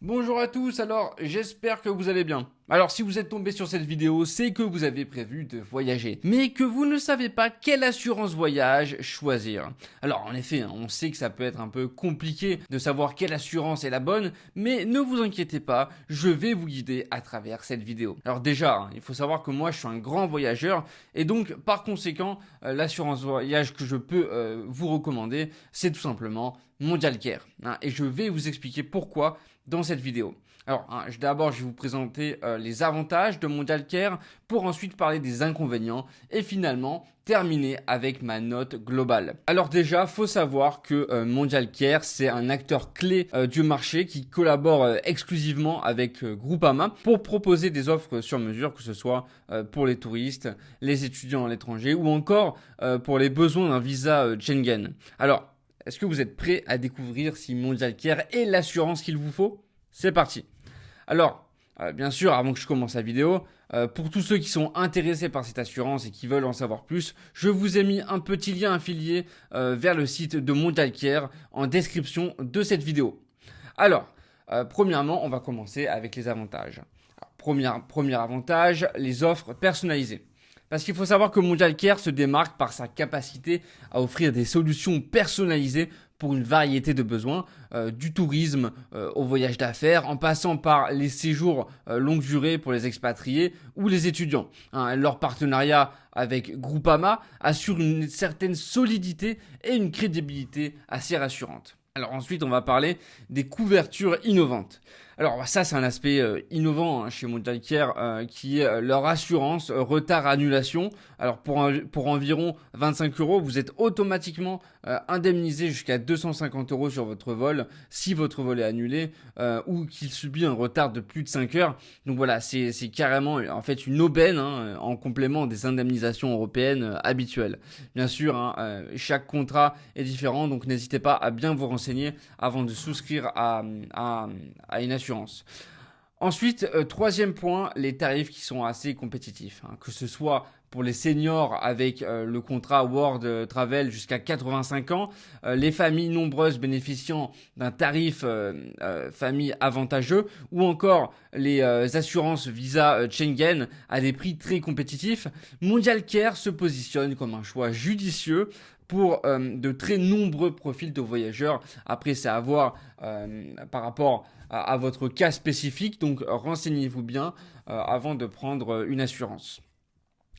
Bonjour à tous, alors j'espère que vous allez bien. Alors si vous êtes tombé sur cette vidéo, c'est que vous avez prévu de voyager, mais que vous ne savez pas quelle assurance voyage choisir. Alors en effet, on sait que ça peut être un peu compliqué de savoir quelle assurance est la bonne, mais ne vous inquiétez pas, je vais vous guider à travers cette vidéo. Alors déjà, il faut savoir que moi je suis un grand voyageur, et donc par conséquent, l'assurance voyage que je peux vous recommander, c'est tout simplement Mondial Care. Et je vais vous expliquer pourquoi dans cette vidéo. Alors, d'abord, je vais vous présenter les avantages de Mondial Care pour ensuite parler des inconvénients et finalement terminer avec ma note globale. Alors déjà, faut savoir que Mondial Care, c'est un acteur clé du marché qui collabore exclusivement avec Groupama pour proposer des offres sur mesure, que ce soit pour les touristes, les étudiants à l'étranger ou encore pour les besoins d'un visa Schengen. Alors, est-ce que vous êtes prêts à découvrir si Mondial Care est l'assurance qu'il vous faut? C'est parti. Alors, bien sûr, avant que je commence la vidéo, pour tous ceux qui sont intéressés par cette assurance et qui veulent en savoir plus, je vous ai mis un petit lien affilié vers le site de Mondial Care en description de cette vidéo. Alors, premièrement, on va commencer avec les avantages. Alors, premier avantage, les offres personnalisées. Parce qu'il faut savoir que Mondial Care se démarque par sa capacité à offrir des solutions personnalisées pour une variété de besoins, du tourisme au voyage d'affaires, en passant par les séjours longue durée pour les expatriés ou les étudiants. Leur partenariat avec Groupama assure une certaine solidité et une crédibilité assez rassurante. Alors ensuite, on va parler des couvertures innovantes. Alors ça, c'est un aspect innovant chez Mondial Care qui est leur assurance retard-annulation. Alors pour environ 25 €, vous êtes automatiquement indemnisé jusqu'à 250 € sur votre vol si votre vol est annulé ou qu'il subit un retard de plus de 5 heures. Donc voilà, c'est carrément en fait une aubaine en complément des indemnisations européennes habituelles. Bien sûr, chaque contrat est différent, donc n'hésitez pas à bien vous renseigner avant de souscrire à une assurance. Ensuite, troisième point, les tarifs qui sont assez compétitifs, que ce soit pour les seniors avec le contrat World Travel jusqu'à 85 ans, les familles nombreuses bénéficiant d'un tarif famille avantageux ou encore les assurances Visa Schengen à des prix très compétitifs. Mondial Care se positionne comme un choix judicieux pour de très nombreux profils de voyageurs. Après, c'est à voir par rapport à votre cas spécifique, donc renseignez-vous bien avant de prendre une assurance.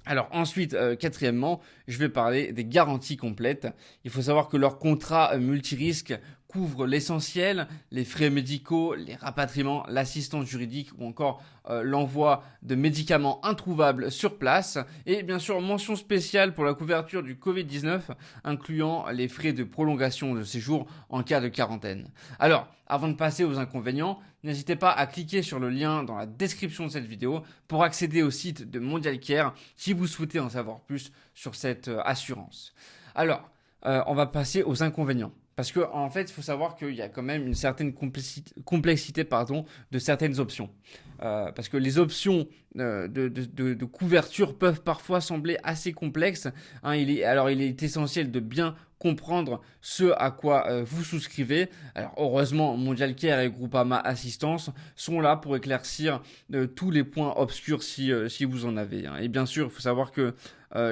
Alors ensuite, quatrièmement, je vais parler des garanties complètes. Il faut savoir que leur contrat multirisque couvre l'essentiel, les frais médicaux, les rapatriements, l'assistance juridique ou encore l'envoi de médicaments introuvables sur place. Et bien sûr, mention spéciale pour la couverture du Covid-19, incluant les frais de prolongation de séjour en cas de quarantaine. Alors, avant de passer aux inconvénients, n'hésitez pas à cliquer sur le lien dans la description de cette vidéo pour accéder au site de Mondial Care si vous souhaitez en savoir plus sur cette assurance. Alors, on va passer aux inconvénients. Parce qu'en fait, il faut savoir qu'il y a quand même une certaine complexité de certaines options. Parce que les options de couverture peuvent parfois sembler assez complexes. Il est essentiel de bien comprendre ce à quoi vous souscrivez. Alors heureusement, Mondial Care et Groupama Assistance sont là pour éclaircir tous les points obscurs si vous en avez. Et bien sûr, il faut savoir que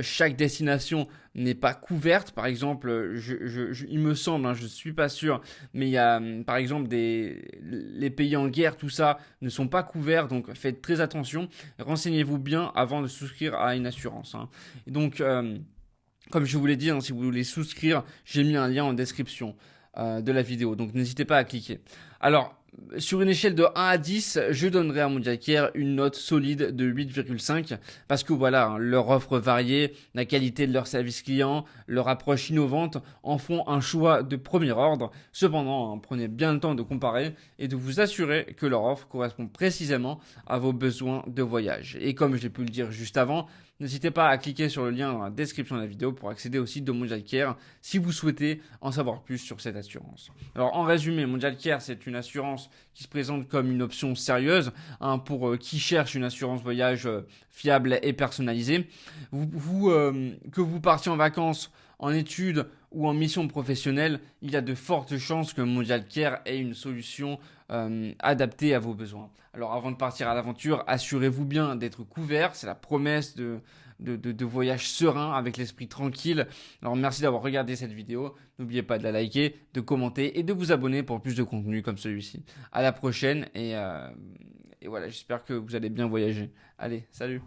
chaque destination n'est pas couverte. Par exemple, il me semble, je ne suis pas sûr, mais il y a par exemple les pays en guerre, tout ça ne sont pas couverts, donc faites très attention. Renseignez-vous bien avant de souscrire à une assurance. Et donc, comme je vous l'ai dit, si vous voulez souscrire, j'ai mis un lien en description de la vidéo, donc n'hésitez pas à cliquer. Alors, sur une échelle de 1 à 10, je donnerai à Mondial Care une note solide de 8,5 parce que voilà, leur offre variée, la qualité de leur service client, leur approche innovante en font un choix de premier ordre. Cependant, prenez bien le temps de comparer et de vous assurer que leur offre correspond précisément à vos besoins de voyage. Et comme j'ai pu le dire juste avant, n'hésitez pas à cliquer sur le lien dans la description de la vidéo pour accéder au site de Mondial Care si vous souhaitez en savoir plus sur cette assurance. Alors en résumé, Mondial Care, c'est une assurance qui se présente comme une option sérieuse hein, pour qui cherche une assurance voyage fiable et personnalisée. Que vous partiez en vacances, en études ou en mission professionnelle, il y a de fortes chances que Mondial Care ait une solution adaptée à vos besoins. Alors avant de partir à l'aventure, assurez-vous bien d'être couvert, c'est la promesse de voyage serein avec l'esprit tranquille. Alors merci d'avoir regardé cette vidéo, n'oubliez pas de la liker, de commenter et de vous abonner pour plus de contenu comme celui-ci. À la prochaine et voilà, j'espère que vous allez bien voyager. Allez, salut!